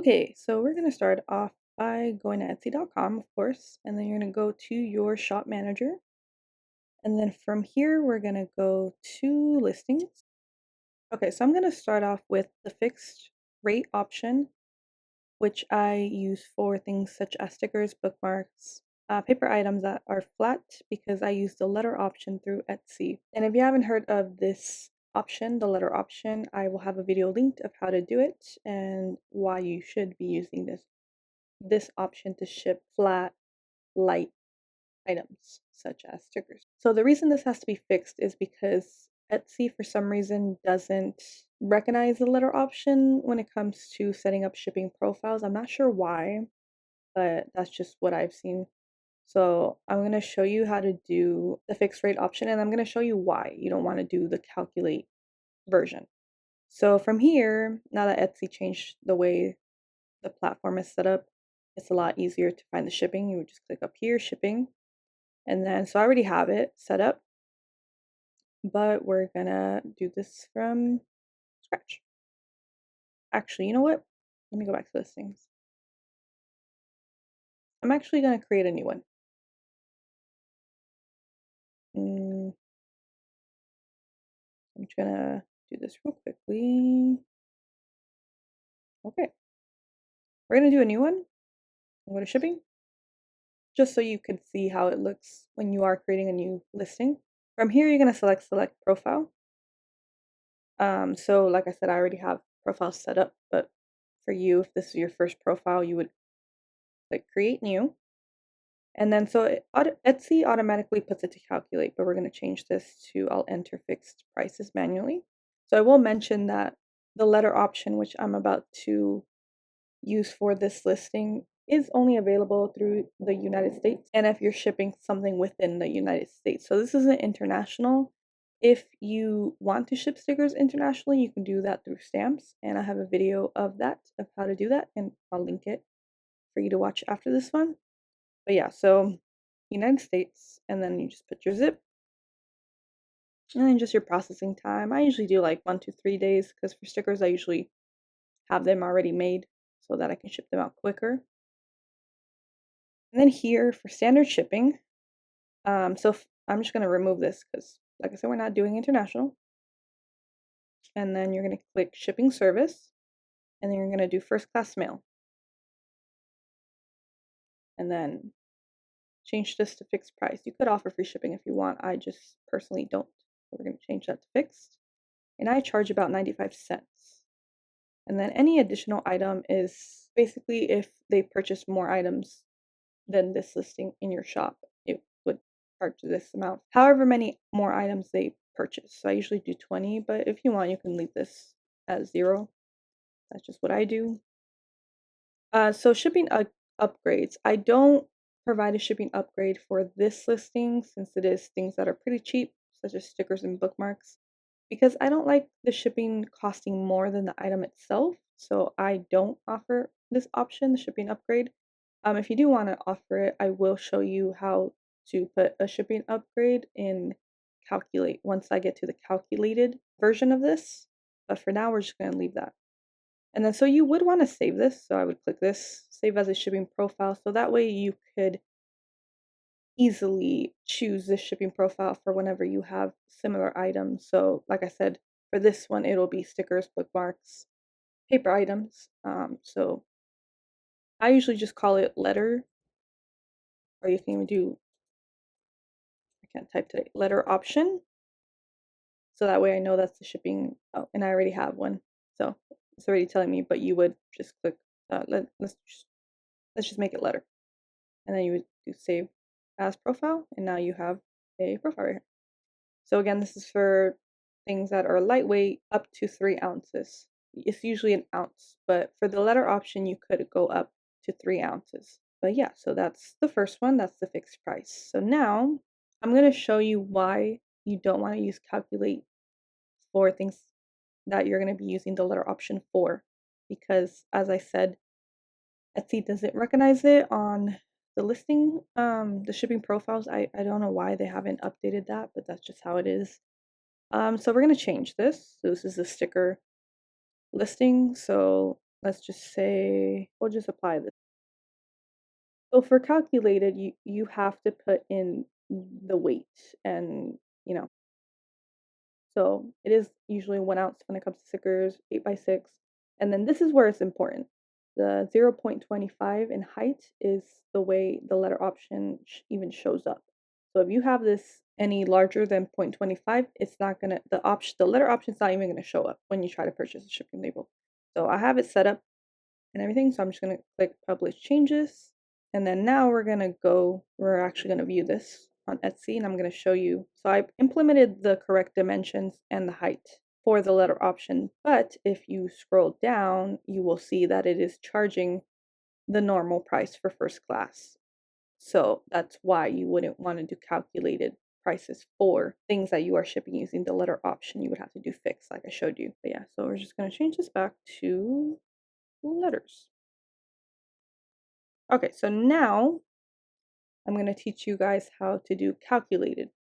Okay, so we're going to start off by going to Etsy.com, of course, and then you're going to go to your shop manager. And then from here, we're going to go to listings. Okay, so I'm going to start off with the fixed rate option, which I use for things such as stickers, bookmarks, paper items that are flat because I use the letter option through Etsy. And if you haven't heard of this option, the letter option, I will have a video linked of how to do it and why you should be using this option to ship flat, light items such as stickers. So the reason this has to be fixed is because Etsy for some reason doesn't recognize the letter option when it comes to setting up shipping profiles. I'm not sure why, but that's just what I've seen. So I'm going to show you how to do the fixed rate option, and I'm going to show you why you don't want to do the calculate version. So from here, now that Etsy changed the way the platform is set up, it's a lot easier to find the shipping. You would just click up here, shipping, and then so I already have it set up, but we're gonna do this from scratch. Actually, you know what? Let me go back to listings. I'm actually gonna create a new one. Mm, I'm just gonna do this real quickly. Okay, we're gonna do a new one. Go to shipping, just so you can see how it looks when you are creating a new listing. From here, you're gonna select profile. So like I said, I already have profile set up, but for you, if this is your first profile, you would click create new. And then so Etsy automatically puts it to calculate, but we're going to change this to I'll enter fixed prices manually. So I will mention that the letter option, which I'm about to use for this listing, is only available through the United States and if you're shipping something within the United States. So this isn't international. If you want to ship stickers internationally, you can do that through stamps, and I have a video of that, of how to do that, and I'll link it for you to watch after this one. But yeah, so United States, and then you just put your zip, and then just your processing time. I usually do like 1 to 3 days because for stickers, I usually have them already made so that I can ship them out quicker. And then here for standard shipping, I'm just going to remove this because, like I said, we're not doing international. And then you're going to click shipping service, and then you're going to do first class mail. And then change this to fixed price. You could offer free shipping if you want. I just personally don't. So we're going to change that to fixed. And I charge about 95 cents. And then any additional item is basically if they purchase more items than this listing in your shop, it would charge this amount. However many more items they purchase. So I usually do 20, but if you want, you can leave this as 0. That's just what I do. So shipping upgrades. I don't provide a shipping upgrade for this listing since it is things that are pretty cheap, such as stickers and bookmarks, because I don't like the shipping costing more than the item itself. So I don't offer this option, the shipping upgrade. If you do want to offer it, I will show you how to put a shipping upgrade in calculate once I get to the calculated version of this. But for now, we're just going to leave that. And then so you would want to save this. So I would click this, save as a shipping profile. So that way you could easily choose this shipping profile for whenever you have similar items. So like I said, for this one, it'll be stickers, bookmarks, paper items. So I usually just call it letter, or you can even do, I can't type today, letter option. So that way I know that's the shipping. Oh, and I already have one. So it's already telling me, but you would just click, let's just make it letter. And then you would do save as profile, and now you have a profile right here. So again, this is for things that are lightweight up to 3 ounces. It's usually an ounce, but for the letter option, you could go up to 3 ounces. But yeah, so that's the first one. That's the fixed price. So now I'm going to show you why you don't want to use calculate for things that you're going to be using the letter option for. Because as I said, Etsy doesn't recognize it on the listing, the shipping profiles. I don't know why they haven't updated that, but that's just how it is. So we're going to change this. So this is the sticker listing. So let's just say we'll just apply this. So for calculated, you have to put in the weight and you know so it is usually 1 ounce when it comes to stickers, 8 by 6. And then this is where it's important. The 0.25 in height is the way the letter option even shows up. So if you have this any larger than 0.25, it's not gonna the letter option is not even gonna show up when you try to purchase a shipping label. So I have it set up and everything. So I'm just gonna click publish changes. And then now we're actually gonna view this on Etsy and I'm gonna show you. So I implemented the correct dimensions and the height for the letter option. But if you scroll down, you will see that it is charging the normal price for first class. So that's why you wouldn't want to do calculated prices for things that you are shipping using the letter option. You would have to do fixed like I showed you. But yeah, so we're just gonna change this back to letters. Okay, so now I'm going to teach you guys how to do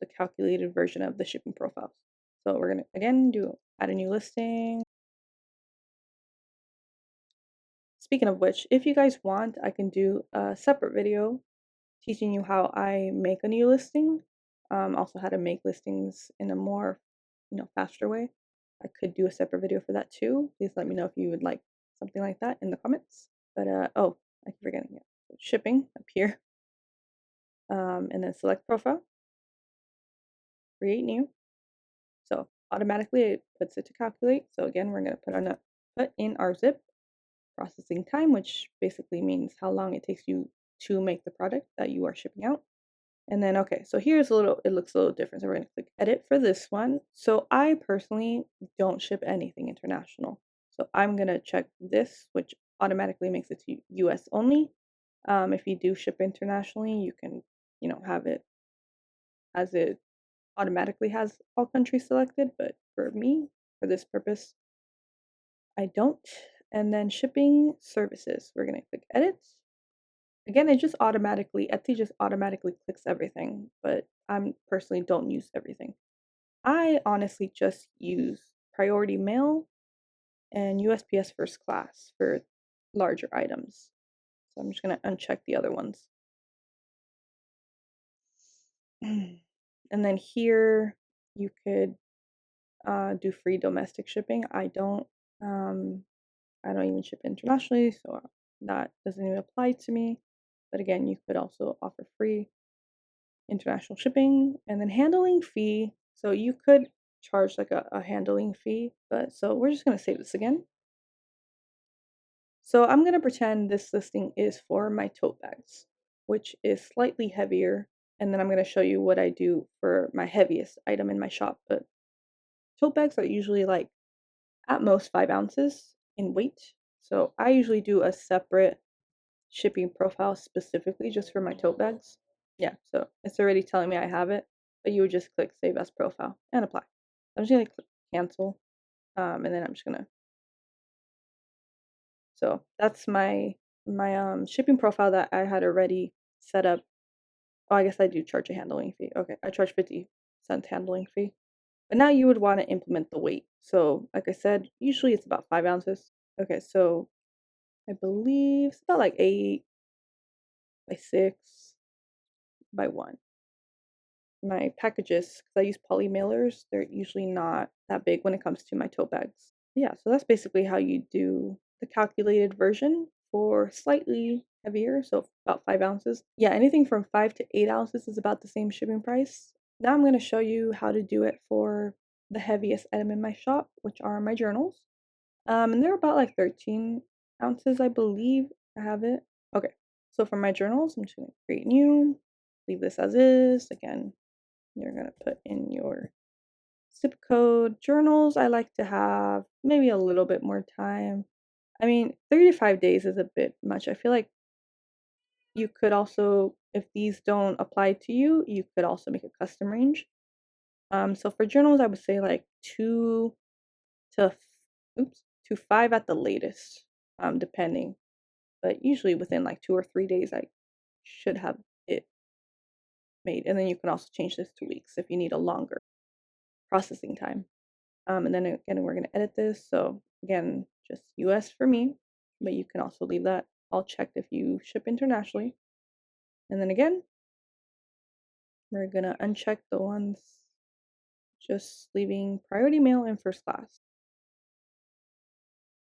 the calculated version of the shipping profiles. So we're going to again do add a new listing. Speaking of which, if you guys want, I can do a separate video teaching you how I make a new listing. Also how to make listings in a more, faster way. I could do a separate video for that too. Please let me know if you would like something like that in the comments. But oh, I keep forgetting it. Shipping up here. And then select profile, create new. So automatically it puts it to calculate. So again, we're going to put in our zip processing time, which basically means how long it takes you to make the product that you are shipping out. And then, okay, so it looks a little different. So we're going to click edit for this one. So I personally don't ship anything international. So I'm going to check this, which automatically makes it to US only. If you do ship internationally, you can, have it as it automatically has all countries selected, but for me, for this purpose, I don't. And then shipping services, we're gonna click edit. Again, Etsy just automatically clicks everything, but I'm personally don't use everything. I honestly just use priority mail and USPS first class for larger items. So I'm just gonna uncheck the other ones. And then here you could do free domestic shipping. I don't even ship internationally, so that doesn't even apply to me. But again, you could also offer free international shipping and then handling fee. So you could charge like a handling fee, but so we're just gonna save this again. So I'm gonna pretend this listing is for my tote bags, which is slightly heavier. And then I'm gonna show you what I do for my heaviest item in my shop. But tote bags are usually like at most 5 ounces in weight. So I usually do a separate shipping profile specifically just for my tote bags. Yeah, so it's already telling me I have it, but you would just click save as profile and apply. I'm just gonna click cancel, and then I'm just gonna. So that's my shipping profile that I had already set up. Oh, I guess I do charge a handling fee. Okay, I charge 50 cents handling fee. But now you would want to implement the weight. So like I said, usually it's about 5 ounces. Okay, so I believe it's about like 8 by 6 by 1. My packages, because I use poly mailers, they're usually not that big when it comes to my tote bags. Yeah, so that's basically how you do the calculated version for slightly heavier, so about 5 ounces. Yeah, anything from 5 to 8 ounces is about the same shipping price. Now I'm going to show you how to do it for the heaviest item in my shop, which are my journals. And they're about like 13 ounces, I believe. I have it. Okay, so for my journals, I'm just going to create new, leave this as is. Again, you're going to put in your zip code. Journals, I like to have maybe a little bit more time. I mean, 35 days is a bit much. I feel like you could also, if these don't apply to you, you could also make a custom range. So for journals, I would say like 2 to oops, to 5 at the latest, depending. But usually within like 2 or 3 days, I should have it made. And then you can also change this to weeks if you need a longer processing time. And then again, we're going to edit this. So again, just US for me, but you can also leave that all checked if you ship internationally. And then again, we're gonna uncheck the ones just leaving priority mail and first class.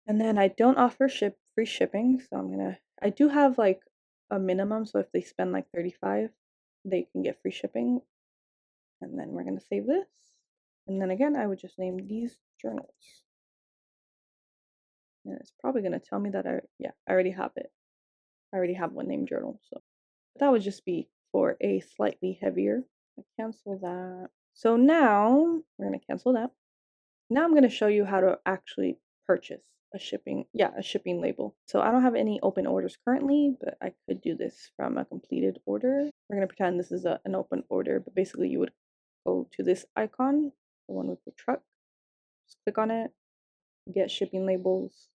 And then I don't offer free shipping, so I do have like a minimum, so if they spend like 35, they can get free shipping. And then we're gonna save this. And then again, I would just name these journals. And it's probably gonna tell me that I already have it. I already have one named journal, so that would just be for a slightly heavier. I cancel that. So now we're gonna cancel that. Now I'm gonna show you how to actually purchase a shipping label. So I don't have any open orders currently, but I could do this from a completed order. We're gonna pretend this is an open order, but basically you would go to this icon, the one with the truck, just click on it, get shipping labels.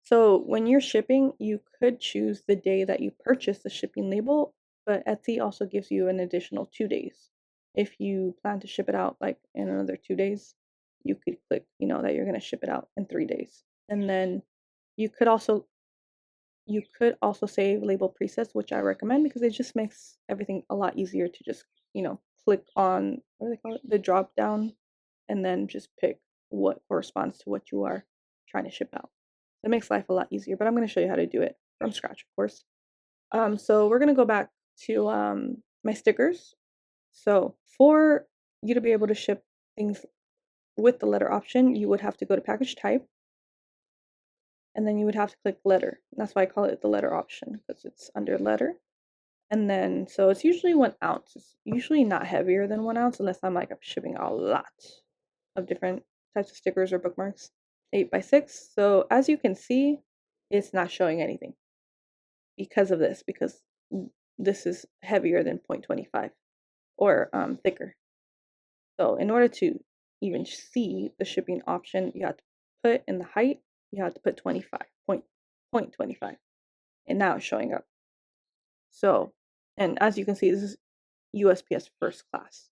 So when you're shipping, you could choose the day that you purchase the shipping label, but Etsy also gives you an additional 2 days. If you plan to ship it out like in another 2 days, you could click, that you're going to ship it out in 3 days. And then you could also save label presets, which I recommend because it just makes everything a lot easier to just, click on, what do they call it? The drop down, and then just pick what corresponds to what you are trying to ship out. It makes life a lot easier, but I'm going to show you how to do it from scratch, of course. So we're going to go back to my stickers. So for you to be able to ship things with the letter option, you would have to go to package type, and then you would have to click letter. That's why I call it the letter option, because it's under letter. And then, so it's usually 1 ounce. It's usually not heavier than 1 ounce unless I'm shipping a lot of different types of stickers or bookmarks. 8x6. So as you can see, it's not showing anything because of this, because this is heavier than 0.25 or thicker. So in order to even see the shipping option, you have to put in the height, you have to put 0.25, and now it's showing up. So, and as you can see, this is USPS first class.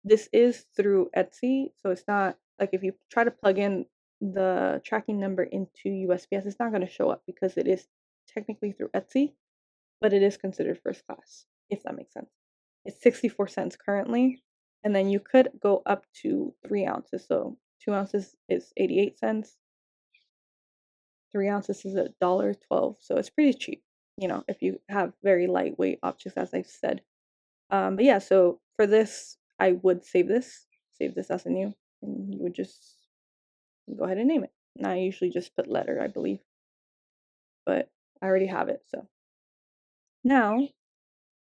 This is through Etsy, so it's not like if you try to plug in the tracking number into USPS, it's not going to show up because it is technically through Etsy, but it is considered first class, if that makes sense. It's 64 cents currently, and then you could go up to 3 ounces. So 2 ounces is 88 cents, 3 ounces is $1.12. So it's pretty cheap, if you have very lightweight objects, as I said. But yeah, so for this, I would save this as a new, and you would just go ahead and name it. And I usually just put letter, I believe, but I already have it. So now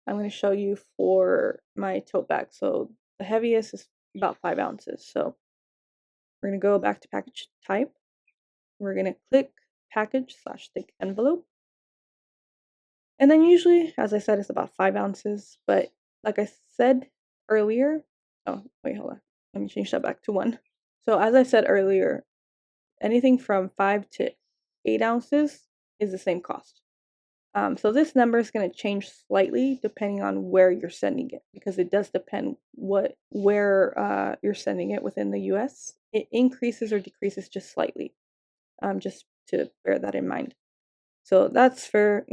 I'm going to show you for my tote bag. So the heaviest is about 5 ounces. So we're going to go back to package type. We're going to click package/thick envelope. And then usually, as I said, it's about 5 ounces. But like I said earlier, oh, wait, hold on. Let me change that back to 1. So as I said earlier, anything from 5 to 8 ounces is the same cost. So this number is going to change slightly depending on where you're sending it, because it does depend where you're sending it within the US. It increases or decreases just slightly, just to bear that in mind. So that's for,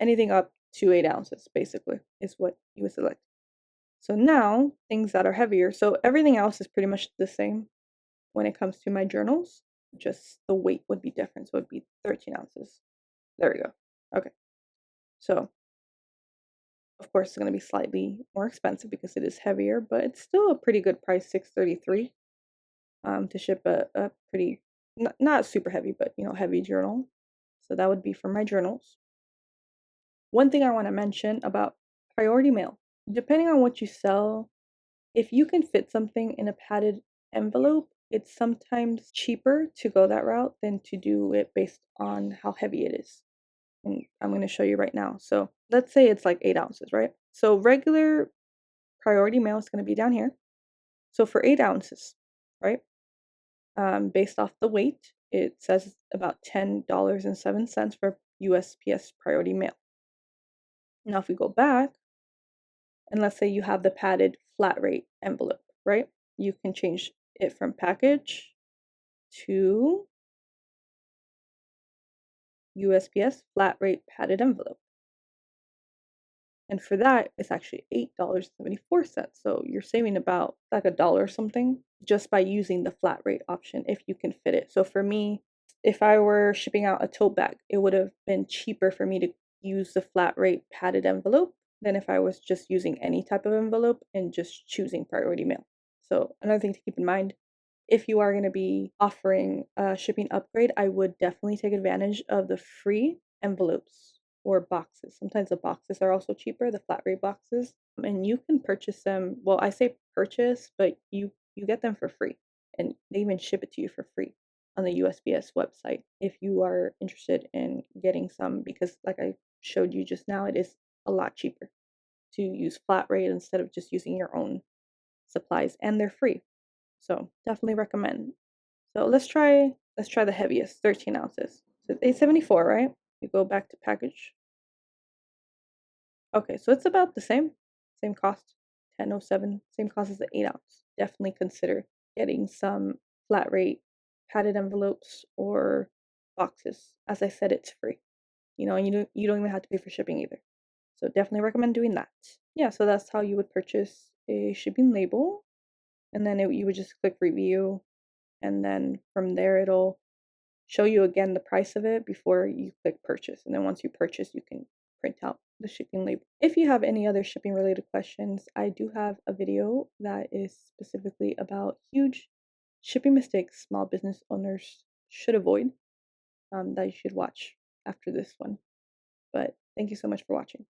anything up to 8 ounces, basically, is what you would select. So now, things that are heavier. So everything else is pretty much the same when it comes to my journals. Just the weight would be different. So it would be 13 ounces. There we go. Okay. So, of course, it's going to be slightly more expensive because it is heavier, but it's still a pretty good price, $6.33, to ship a pretty, not super heavy, but, heavy journal. So that would be for my journals. One thing I want to mention about priority mail, depending on what you sell, if you can fit something in a padded envelope, it's sometimes cheaper to go that route than to do it based on how heavy it is. And I'm going to show you right now. So let's say it's like 8 ounces, right? So regular priority mail is going to be down here. So for 8 ounces, right? Based off the weight, it says about $10.07 for USPS priority mail. Now, if we go back, and let's say you have the padded flat rate envelope, right? You can change it from package to USPS flat rate padded envelope. And for that, it's actually $8.74. So you're saving about like a dollar or something just by using the flat rate option if you can fit it. So for me, if I were shipping out a tote bag, it would have been cheaper for me to use the flat rate padded envelope than if I was just using any type of envelope and just choosing priority mail. So another thing to keep in mind, if you are going to be offering a shipping upgrade, I would definitely take advantage of the free envelopes or boxes. Sometimes the boxes are also cheaper, the flat rate boxes, and you can purchase them. Well, I say purchase, but you get them for free, and they even ship it to you for free on the USPS website if you are interested in getting some, because like I showed you just now, it is a lot cheaper to use flat rate instead of just using your own supplies, and they're free. So definitely recommend. So let's try the heaviest, 13 ounces. So it's 874, right? We go back to package. Okay, so it's about the same cost, 1007, same cost as the 8 ounce. Definitely consider getting some flat rate padded envelopes or boxes. As I said, it's free. And you don't even have to pay for shipping either. So definitely recommend doing that. Yeah, so that's how you would purchase a shipping label, and then you would just click review, and then from there it'll show you again the price of it before you click purchase. And then once you purchase, you can print out the shipping label. If you have any other shipping related questions, I do have a video that is specifically about huge shipping mistakes small business owners should avoid, that you should watch after this one. But thank you so much for watching.